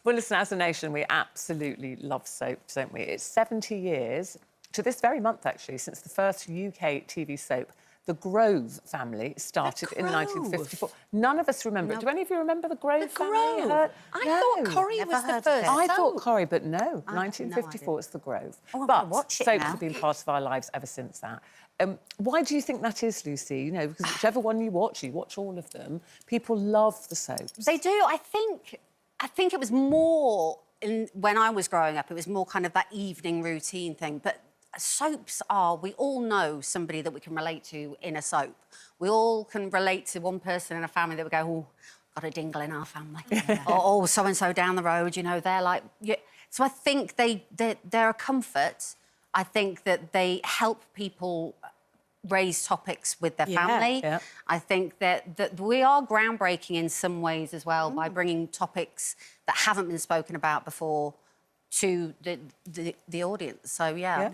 Well, listen, as a nation, we absolutely love soaps, don't we? It's 70 years, to this very month, actually, since the first UK TV soap, The Grove family, started in 1954. None of us remember it. Do any of you remember The Grove family? I thought Corrie was the first. I thought Corrie, but no. 1954, it's The Grove. Oh, but watch it soaps now. have been part of our lives ever since that. Why do you think that is, Lucy? You know, because whichever one you watch all of them. People love the soaps. They do. I think it was more when I was growing up. It was more kind of that evening routine thing. But soaps are. We all know somebody that we can relate to in a soap. We all can relate to one person in a family that we go, oh, got a dingle in our family, or oh, so and so down the road. You know, they're like. Yeah. So I think they're a comfort. I think that they help people raise topics with their family. Yeah. I think that we are groundbreaking in some ways as well by bringing topics that haven't been spoken about before to the audience. So, yeah,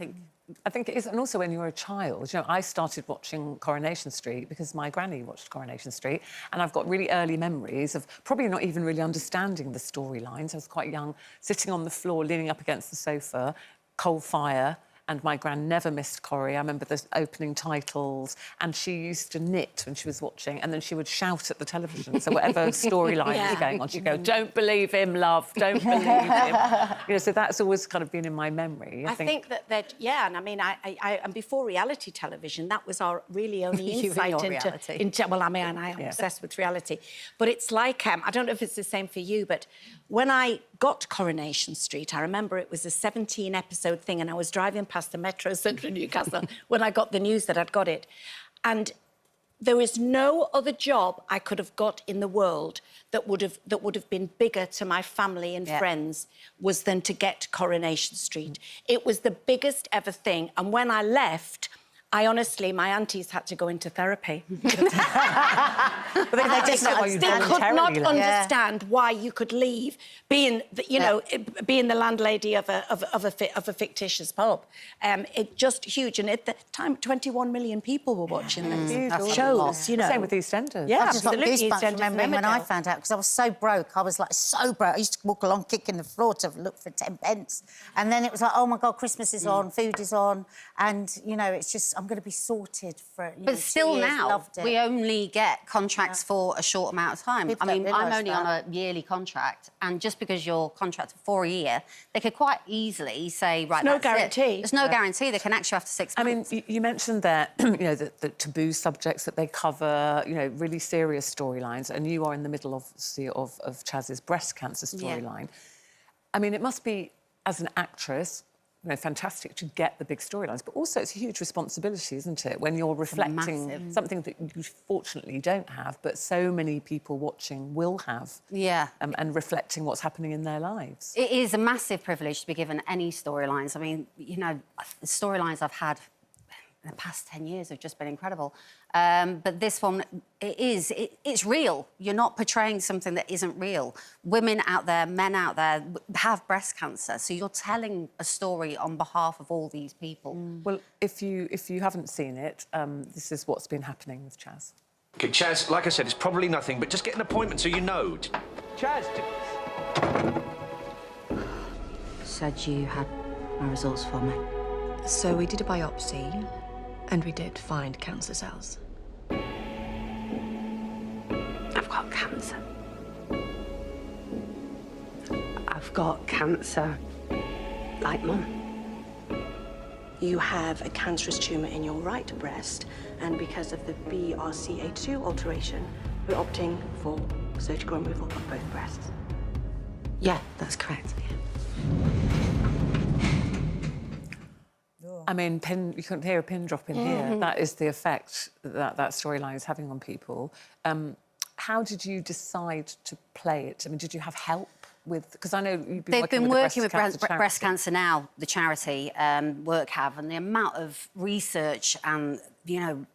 I think it is. And also when you were a child, you know, I started watching Coronation Street because my granny watched Coronation Street, and I've got really early memories of probably not even really understanding the storylines. I was quite young, sitting on the floor, leaning up against the sofa, coal fire, and my gran never missed Corrie. I remember the opening titles, and she used to knit when she was watching, and then she would shout at the television. So whatever storyline was going on, she'd go, "Don't believe him, love, don't believe him." You know, so that's always kind of been in my memory. I think that yeah, and I mean, I and before reality television, that was our really only insight into. Well, I mean, I am obsessed with reality, but it's like I don't know if it's the same for you, but when I got Coronation Street, I remember it was a 17-episode thing, and I was driving past the Metro Centre in Newcastle when I got the news that I'd got it. And there was no other job I could have got in the world that would have been bigger to my family and friends was than to get Coronation Street. It was the biggest ever thing. And when I left, I honestly, my aunties had to go into therapy. But they could not understand why you could leave being, you know, being the landlady of a fictitious pub. It just huge, and at the time, 21 million people were watching this shows. You know, same with EastEnders. Yeah, I just got absolutely. goosebumps remembering when I found out, because I was so broke. I was like so broke. I used to walk along kicking the floor to look for 10 pence, and then it was like, oh my God, Christmas is on, food is on, and you know, it's just I'm going to be sorted for. But still now, we only get contracts for a short amount of time. I mean, I'm only on a yearly contract, and just because you're contracted for a year, they could quite easily say, right, no guarantee. There's no guarantee. They can act you after 6 months. I mean, you mentioned that, you know, the taboo subjects that they cover, you know, really serious storylines, and you are in the middle, obviously, of Chaz's breast cancer storyline. I mean, it must be, as an actress, you know, fantastic to get the big storylines, but also it's a huge responsibility, isn't it, when you're reflecting something that you fortunately don't have, but so many people watching will have. Yeah. And reflecting what's happening in their lives. It is a massive privilege to be given any storylines. I mean, you know, the storylines I've had in the past 10 years have just been incredible. But this one, it's real. You're not portraying something that isn't real. Women out there, men out there have breast cancer, so you're telling a story on behalf of all these people. Well, if you haven't seen it, this is what's been happening with Chaz. OK, Chaz, like I said, it's probably nothing, but just get an appointment so you know. Chaz... Said you had my results for me. So we did a biopsy, and we did find cancer cells. I've got cancer. I've got cancer, like Mum. You have a cancerous tumour in your right breast, and because of the BRCA2 alteration, we're opting for surgical removal of both breasts. Yeah, that's correct. I mean, you couldn't hear a pin drop in here. That is the effect that storyline is having on people. How did you decide to play it? I mean, did you have help with... Because I know you've been working with Breast Cancer Now, the charity, Work Have, and the amount of research and, you know,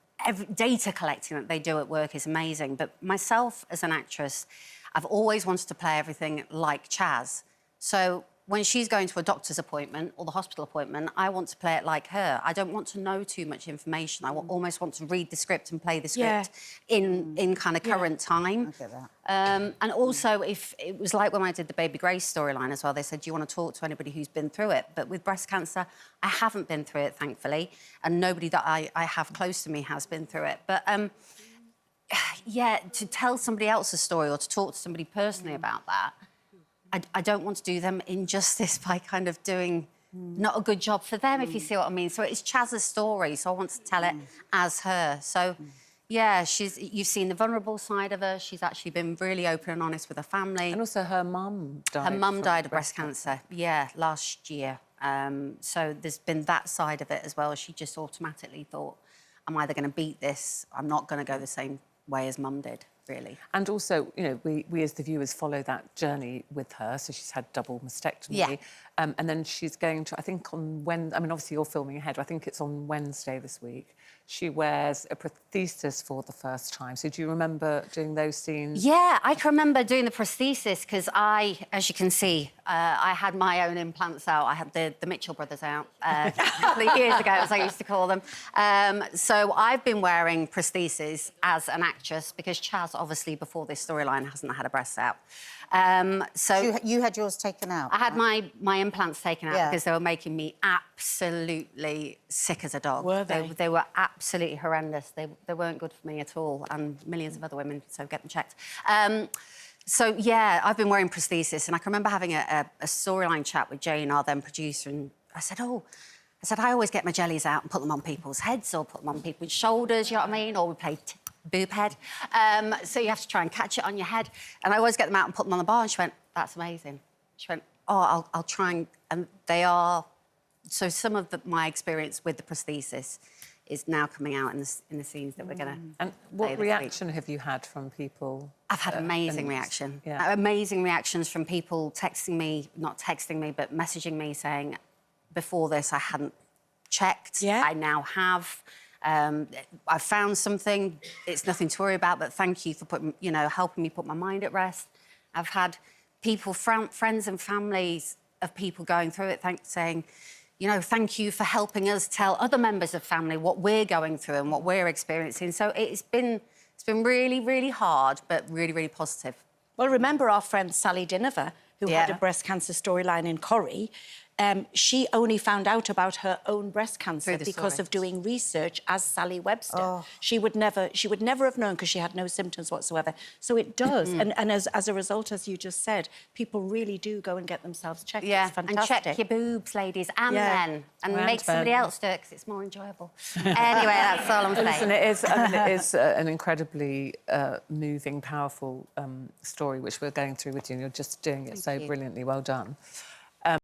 data collecting that they do at work is amazing. But myself, as an actress, I've always wanted to play everything like Chaz. So when she's going to a doctor's appointment or the hospital appointment, I want to play it like her. I don't want to know too much information. I almost want to read the script and play the script in kind of current time. I get that. And also, if it was like when I did the Baby Grace storyline as well, they said, do you want to talk to anybody who's been through it? But with breast cancer, I haven't been through it, thankfully, and nobody that I have close to me has been through it. But, yeah, to tell somebody else's story or to talk to somebody personally about that, I don't want to do them injustice by kind of doing not a good job for them, if you see what I mean. So it's Chaz's story, so I want to tell it as her. So, yeah, you've seen the vulnerable side of her. She's actually been really open and honest with her family. And also her mum died. Her mum died of breast cancer, yeah, last year. So there's been that side of it as well. She just automatically thought, I'm either going to beat this, I'm not going to go the same way as mum did, really. And also, you know, we as the viewers follow that journey with her. So she's had double mastectomy. Yeah. And then she's going to, I think on Wednesday, I mean, obviously you're filming ahead, I think it's on Wednesday this week, she wears a prosthesis for the first time. So do you remember doing those scenes? Yeah, I can remember doing the prosthesis because as you can see, I had my own implants out. I had the Mitchell brothers out a couple of years ago, as I used to call them. So I've been wearing prostheses as an actress because Chaz, obviously, before this storyline, hasn't had a breast out. So You had yours taken out? I had my implants taken out because they were making me absolutely sick as a dog. Were they? They were absolutely horrendous. They weren't good for me at all, and millions of other women, so get them checked. So, yeah, I've been wearing prosthesis, and I can remember having a storyline chat with Jane, our then producer, and I said, I always get my jellies out and put them on people's heads or put them on people's shoulders, you know what I mean? Or we play boob head. So you have to try and catch it on your head. And I always get them out and put them on the bar, and she went, that's amazing. She went, oh, I'll try and they are... So some of my experience with the prosthesis is now coming out in the scenes that we're going to... And what reaction have you had from people? I've had amazing reaction. Yeah. Amazing reactions from people texting me, not texting me, but messaging me saying, before this, I hadn't checked. Yeah. I now have. I found something. It's nothing to worry about, but thank you for helping me put my mind at rest. I've had people, friends and families of people going through it, saying, thank you for helping us tell other members of family what we're going through and what we're experiencing. So it's been really, really hard, but really, really positive. Well, remember our friend Sally Dinover, who had a breast cancer storyline in Corrie? She only found out about her own breast cancer because of doing research as Sally Webster. Oh. She would never have known because she had no symptoms whatsoever. So it does. And as a result, as you just said, people really do go and get themselves checked. Yeah, it's fantastic. and check your boobs, ladies, and men. And make somebody else do it because it's more enjoyable. Anyway, that's all I'm saying. Listen, it is an incredibly moving, powerful story which we're going through with you, and you're just doing it so brilliantly. Well done.